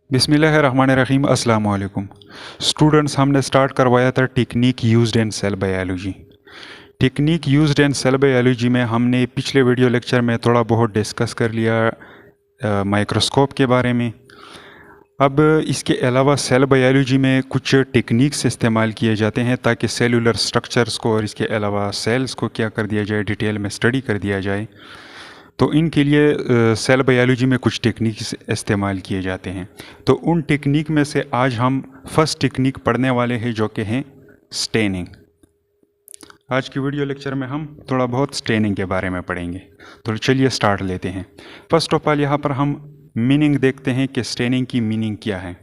बिस्मिल्लाहिर्रहमानिर्रहीम। अस्सलाम वालेकुम स्टूडेंट्स, हमने स्टार्ट करवाया था technique used in cell biology. Technique used in cell biology में हमने पिछले वीडियो लेक्चर में थोड़ा बहुत डिस्कस कर लिया माइक्रोस्कोप के बारे में। अब इसके अलावा सेल बायोलॉजी में कुछ टेक्निक्स इस्तेमाल किए जाते हैं ताकि सेलुलर स्ट्रक्चर्स को और इसके अलावा सेल्स को क्या कर दिया जाए, डिटेल में स्टडी कर दिया जाए। तो इनके लिए सेल बायोलॉजी में कुछ टेक्निक्स इस्तेमाल किए जाते हैं। तो उन टेक्निक में से आज हम फर्स्ट टेक्निक पढ़ने वाले हैं जो कि हैं स्टेनिंग। आज की वीडियो लेक्चर में हम थोड़ा बहुत स्टेनिंग के बारे में पढ़ेंगे। तो चलिए स्टार्ट लेते हैं। फर्स्ट ऑफ ऑल यहाँ पर हम मीनिंग देखते हैं कि स्टेनिंग की मीनिंग क्या है।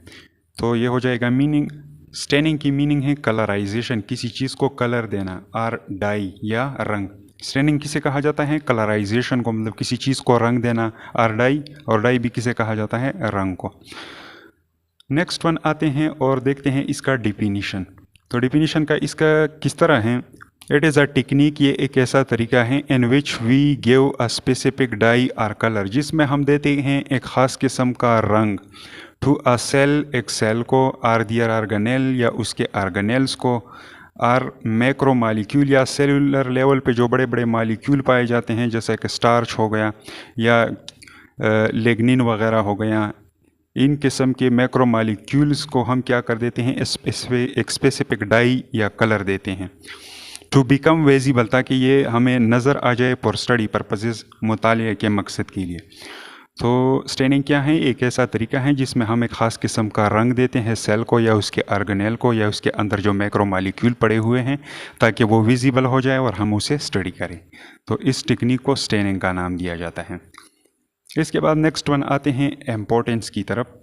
तो ये हो जाएगा मीनिंग। स्टेनिंग की मीनिंग है कलराइजेशन, किसी चीज़ को कलर देना, आर डाई या रंग। स्टेनिंग किसे कहा जाता है? कलराइजेशन को, मतलब किसी चीज़ को रंग देना, आर डाई, और डाई भी किसे कहा जाता है? रंग को। नेक्स्ट वन आते हैं और देखते हैं इसका डिफिनीशन। तो डिफिनीशन का इसका किस तरह है? इट इज़ अ टेक्निक, ये एक ऐसा तरीका है in which we give a specific dye or colour, जिसमें हम देते हैं एक ख़ास किस्म का रंग टू अ सेल, एक सेल को, आर दियर आर्गेनेल या उसके आर्गेनेल्स को, आर मैक्रो मालिक्यूल या सेलुलर लेवल पे जो बड़े बड़े मालिक्यूल पाए जाते हैं, जैसे कि स्टार्च हो गया या लेग्निन वगैरह हो गया, इन किस्म के मैक्रो मालिक्यूल्स को हम क्या कर देते हैं? एक स्पेसिफिक डाई या कलर देते हैं टू बिकम विजिबल, ताकि ये हमें नज़र आ जाए फॉर स्टडी पर्पसेस, मुताले के मकसद के लिए। तो स्टेनिंग क्या है? एक ऐसा तरीका है जिसमें हम एक ख़ास किस्म का रंग देते हैं सेल को या उसके आर्गेनेल को या उसके अंदर जो मैक्रो मॉलिक्यूल पड़े हुए हैं, ताकि वो विजिबल हो जाए और हम उसे स्टडी करें। तो इस टेक्निक को स्टेनिंग का नाम दिया जाता है। इसके बाद नेक्स्ट वन आते हैं इम्पोर्टेंस की तरफ।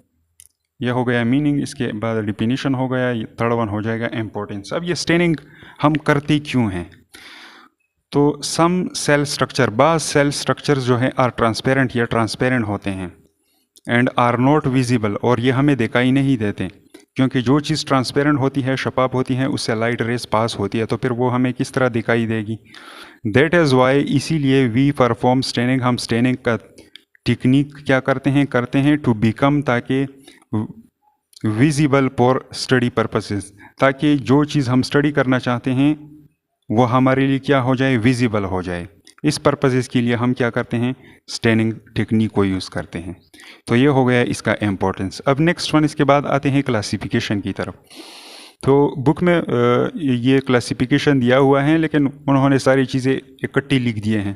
यह हो गया मीनिंग, इसके बाद डिफिनीशन हो गया, थर्ड वन हो जाएगा इम्पोर्टेंस। अब ये स्टेनिंग हम करते क्यों हैं? तो सम सेल स्ट्रक्चर, बाज़ सेल स्ट्रक्चर्स जो है आर ट्रांसपेरेंट या ट्रांसपेरेंट होते हैं एंड आर नॉट विजिबल, और ये हमें दिखाई नहीं देते, क्योंकि जो चीज़ ट्रांसपेरेंट होती है, शफाफ होती है, उससे लाइट रेस पास होती है, तो फिर वो हमें किस तरह दिखाई देगी? दैट इज़ वाई, इसीलिए वी परफॉर्म स्टेनिंग, हम स्टेनिंग का टेक्निक क्या करते हैं टू बिकम, ताकि विजिबल फॉर स्टडी पर्पसेस, ताकि जो चीज़ हम स्टडी करना चाहते हैं वो हमारे लिए क्या हो जाए? विजिबल हो जाए। इस पर्पसेस के लिए हम क्या करते हैं? स्टेनिंग टेक्निक को यूज़ करते हैं। तो ये हो गया इसका इम्पोर्टेंस। अब नेक्स्ट वन, इसके बाद आते हैं क्लासिफिकेशन की तरफ। तो बुक में ये क्लासिफिकेशन दिया हुआ है, लेकिन उन्होंने सारी चीज़ें इकट्ठी लिख दिए हैं,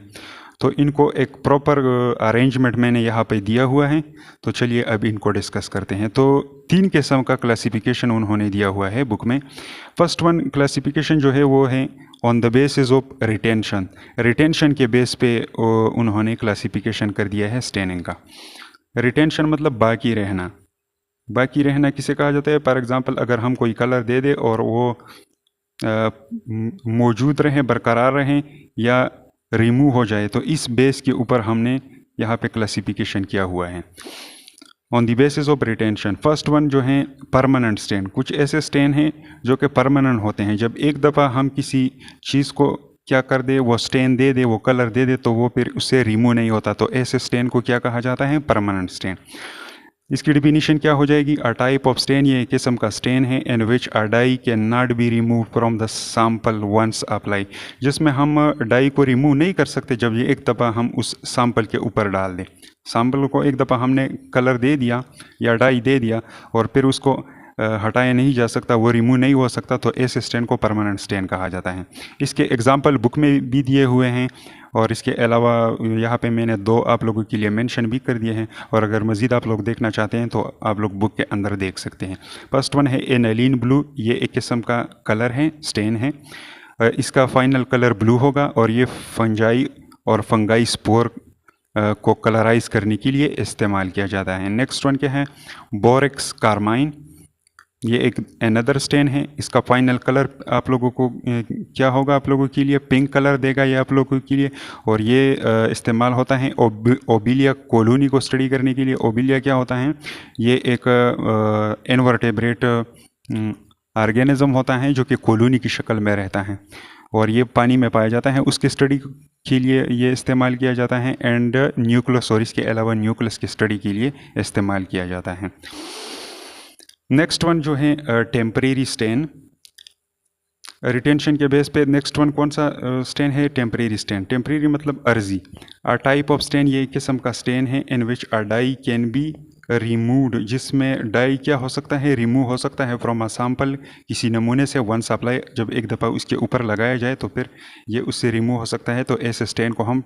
तो इनको एक प्रॉपर अरेंजमेंट मैंने यहाँ पे दिया हुआ है। तो चलिए अब इनको डिस्कस करते हैं। तो 3 किस्म का क्लासिफिकेशन उन्होंने दिया हुआ है बुक में। फर्स्ट वन क्लासिफिकेशन जो है वो है on the basis of retention, retention के बेस पे उन्होंने क्लासिफिकेशन कर दिया है स्टेनिंग का। रिटेंशन मतलब बाकी रहना। बाकी रहना किसे कहा जाता है? फॉर एग्जांपल, अगर हम कोई कलर दे दे और वो मौजूद रहें, बरकरार रहें, या रिमूव हो जाए, तो इस बेस के ऊपर हमने यहाँ पे क्लासिफिकेशन किया हुआ है on the basis of retention. First one जो है परमानेंट स्टेन। कुछ ऐसे स्टेन हैं जो कि परमानेंट होते हैं। जब एक दफ़ा हम किसी चीज़ को क्या कर दे, वो स्टेन दे दे, वो कलर दे दे, तो वो फिर उससे रिमूव नहीं होता। तो ऐसे स्टेन को क्या कहा जाता है? Permanent stand. इसकी डिफिनीशन क्या हो जाएगी? अ टाइप ऑफ स्टेन, ये एक किस्म का स्टेन है in which a dye can not be remove from the sample once apply, जिसमें हम डाई को रिमूव नहीं कर सकते जब ये एक दफ़ा हम उस सैंपल के ऊपर डाल दें। सैंपल को एक दफ़ा हमने कलर दे दिया या डाई दे दिया और फिर उसको हटाया नहीं जा सकता, वो रिमूव नहीं हो सकता, तो ऐसे स्टेन को परमानेंट स्टेन कहा जाता है। इसके एग्जांपल बुक में भी दिए हुए हैं, और इसके अलावा यहाँ पे मैंने 2 आप लोगों के लिए मेंशन भी कर दिए हैं, और अगर मज़ीद आप लोग देखना चाहते हैं तो आप लोग बुक के अंदर देख सकते हैं। फर्स्ट वन है एनालिन ब्लू। ये एक किस्म का कलर है, स्टेन है। इसका फाइनल कलर ब्लू होगा, और ये फंजाई और फंगाई स्पोर को कलराइज करने के लिए इस्तेमाल किया जाता है। नेक्स्ट वन क्या है? Borax carmine. ये एक अनदर स्टेन है। इसका फाइनल कलर आप लोगों को क्या होगा? आप लोगों के लिए पिंक कलर देगा ये आप लोगों के लिए, और ये इस्तेमाल होता है ओबिलिया कॉलोनी को स्टडी करने के लिए। ओबिलिया क्या होता है? ये एक इनवर्टेब्रेट ऑर्गेनिज्म होता है जो कि कॉलोनी की शक्ल में रहता है, और ये पानी में पाया जाता है। उसकी स्टडी के लिए ये इस्तेमाल किया जाता है, एंड न्यूक्लियस, और इसके अलावा न्यूक्लियस की स्टडी के लिए इस्तेमाल किया जाता है। नेक्स्ट वन जो है टेम्परेरी स्टेन, रिटेंशन के बेस पे नेक्स्ट वन कौन सा स्टेन है? Temporary stand. टेम्परेरी मतलब अर्जी। अ टाइप ऑफ स्टेन ये एक किस्म का स्टेन है in which a dye can be removed, जिसमें डाई क्या हो सकता है? रिमूव हो सकता है फ्रॉम अ सैंपल, किसी नमूने से। वन सप्लाई जब एक दफ़ा उसके ऊपर लगाया जाए तो फिर ये उससे रिमूव हो सकता है, तो ऐसे स्टेन को हम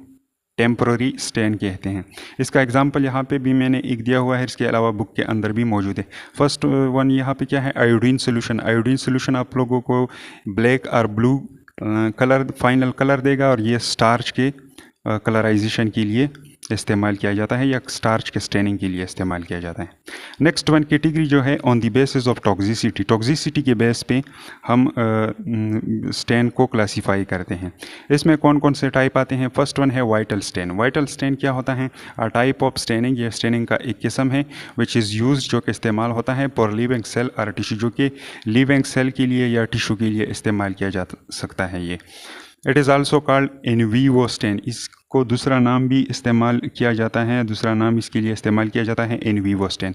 टेम्पररी स्टेन कहते हैं। इसका एग्जांपल यहाँ पे भी मैंने एक दिया हुआ है, इसके अलावा बुक के अंदर भी मौजूद है। फर्स्ट वन यहाँ पे क्या है? Iodine solution. आयोडीन सोल्यूशन आप लोगों को ब्लैक और ब्लू कलर फाइनल कलर देगा, और ये स्टार्च के कलराइजेशन के लिए इस्तेमाल किया जाता है, या स्टार्च के स्टेनिंग के लिए इस्तेमाल किया जाता है। नेक्स्ट वन कैटेगरी जो है on the basis of toxicity. Toxicity के बेस पे हम स्टेन को क्लासीफाई करते हैं। इसमें कौन कौन से टाइप आते हैं? फर्स्ट वन है वाइटल स्टेन। वाइटल स्टेन क्या होता है? अ टाइप ऑफ स्टेनिंग, ये स्टेनिंग का एक किस्म है विच इज़ यूज, जो कि इस्तेमाल होता है फॉर लिविंग सेल और टिश्यू, जो कि लिविंग सेल के लिए या टिश्यू के लिए इस्तेमाल किया जा सकता है ये। It is also called in vivo stain. इसको दूसरा नाम भी इस्तेमाल किया जाता है, दूसरा नाम इसके लिए इस्तेमाल किया जाता है इन वीवो स्टेन।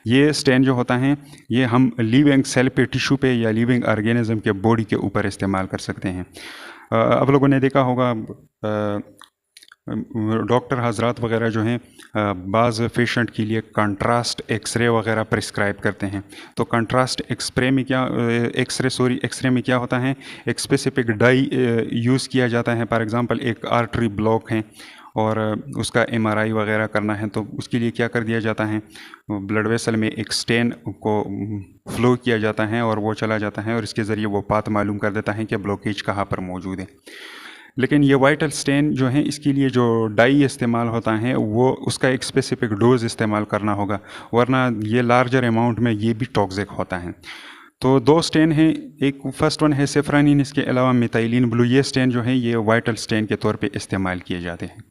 ये स्टेन जो होता है ये हम लिविंग सेल पे, टिश्यू पे या लिविंग ऑर्गेनिज्म के बॉडी के ऊपर इस्तेमाल कर सकते हैं। आप लोगों ने देखा होगा डॉक्टर हजरात वगैरह जो हैं बाज़ पेशेंट के लिए कंट्रास्ट एक्सरे वगैरह प्रिस्क्राइब करते हैं। तो कंट्रास्ट एक्सरे में क्या होता है? एक स्पेसिफिक डाई यूज़ किया जाता है। फॉर एग्जांपल एक आर्टरी ब्लॉक है और उसका एमआरआई वगैरह करना है, तो उसके लिए क्या कर दिया जाता है? ब्लड वेसल में एक स्टेन को फ्लो किया जाता है और वो चला जाता है, और इसके ज़रिए वो पाथ मालूम कर देता है कि ब्लॉकेज कहाँ पर मौजूद है। लेकिन ये वाइटल स्टेन जो है, इसके लिए जो डाई इस्तेमाल होता है वो उसका एक स्पेसिफिक डोज इस्तेमाल करना होगा, वरना ये लार्जर अमाउंट में ये भी टॉक्सिक होता है। तो दो स्टेन हैं, एक फर्स्ट वन है सेफ्रानिन, इसके अलावा मिथाइलिन ब्लू। ये स्टेन जो है ये वाइटल स्टेन के तौर पे इस्तेमाल किए जाते हैं।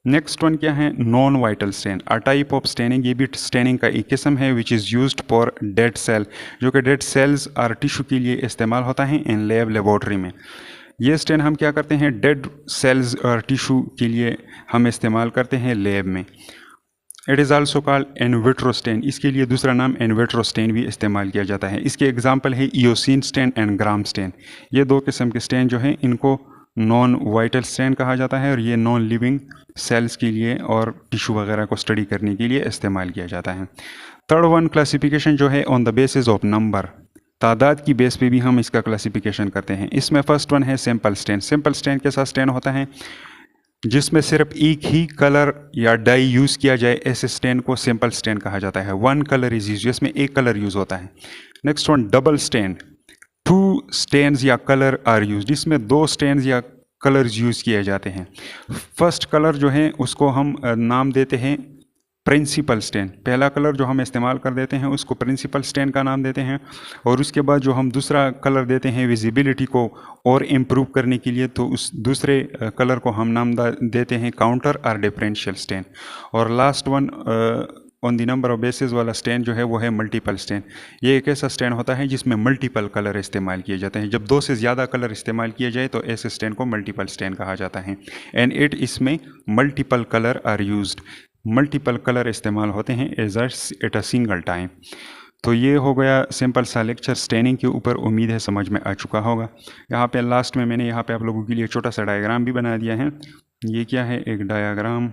नेक्स्ट वन क्या है? Non vital stain. A type of staining, ये भी स्टेनिंग का एक किस्म है which is used for dead cell, जो कि डेड सेल्स और टिश्यू के लिए इस्तेमाल होता है इन लेबोरेटरी में। ये स्टेन हम क्या करते हैं? डेड सेल्स और टिश्यू के लिए हम इस्तेमाल करते हैं लैब में। It is also called in vitro stain. इसके लिए दूसरा नाम इन विट्रो स्टेन भी इस्तेमाल किया जाता है। इसके एग्जांपल है eosin stain and Gram stain. ये दो किस्म के स्टेन जो हैं इनको नॉन वाइटल स्टेन कहा जाता है, और ये नॉन लिविंग सेल्स के लिए और टिश्यू वगैरह को स्टडी करने के लिए इस्तेमाल किया जाता है। थर्ड वन क्लासिफिकेशन जो है on the basis of number, तादाद की बेस पे भी हम इसका क्लासिफिकेशन करते हैं। इसमें फर्स्ट वन है सिंपल स्टेन। सिंपल स्टेन कैसा स्टेन होता है? जिसमें सिर्फ एक ही कलर या डाई यूज़ किया जाए, ऐसे स्टेन को सिंपल स्टेन कहा जाता है। वन कलर इज यूज, जिसमें एक कलर यूज़ होता है। Next one double stain. Two stains or colour are use, जिसमें दो स्टेन्स या कलर्स यूज़ किए जाते हैं। फर्स्ट कलर जो है उसको हम नाम देते हैं प्रिंसिपल स्टेन। पहला कलर जो हम इस्तेमाल कर देते हैं उसको प्रिंसिपल स्टेन का नाम देते हैं, और उसके बाद जो हम दूसरा कलर देते हैं विजिबिलिटी को और इम्प्रूव करने के लिए, तो उस दूसरे कलर को हम नाम देते हैं काउंटर और डिफरेंशियल स्टेन। और last one on the number of basis वाला स्टेन जो है वो है मल्टीपल स्टेन। ये एक ऐसा स्टेन होता है जिसमें मल्टीपल कलर इस्तेमाल किए जाते हैं। जब दो से ज़्यादा कलर इस्तेमाल किए जाए तो ऐसे स्टेन को मल्टीपल स्टेन कहा जाता है। एंड इसमें multiple colour are used, multiple colour इस्तेमाल होते हैं एट अ सिंगल टाइम। तो ये हो गया सिंपल सा लेक्चर स्टेनिंग के ऊपर। उम्मीद है समझ में आ चुका होगा। यहाँ पे लास्ट में मैंने यहाँ पे आप लोगों के लिए छोटा सा डायग्राम भी बना दिया है। ये क्या है? एक डायग्राम।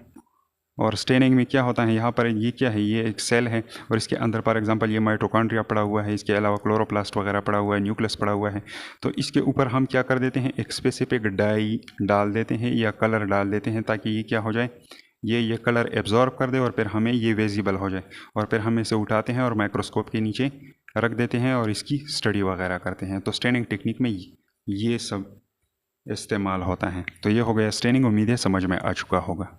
और स्टेनिंग में क्या होता है, यहाँ पर ये क्या है? ये एक सेल है और इसके अंदर फॉर एग्जांपल ये माइटोकॉन्ड्रिया पड़ा हुआ है, इसके अलावा क्लोरोप्लास्ट वगैरह पड़ा हुआ है, न्यूक्लियस पड़ा हुआ है। तो इसके ऊपर हम क्या कर देते हैं? एक स्पेसिफिक डाई डाल देते हैं या कलर डाल देते हैं, ताकि ये क्या हो जाए, ये कलर एब्जॉर्ब कर दे और फिर हमें ये विजिबल हो जाए। और फिर हम इसे उठाते हैं और माइक्रोस्कोप के नीचे रख देते हैं और इसकी स्टडी वगैरह करते हैं। तो स्टेनिंग टेक्निक में ये सब इस्तेमाल होता है। तो ये हो गया स्टेनिंग। उम्मीद है समझ में आ चुका होगा।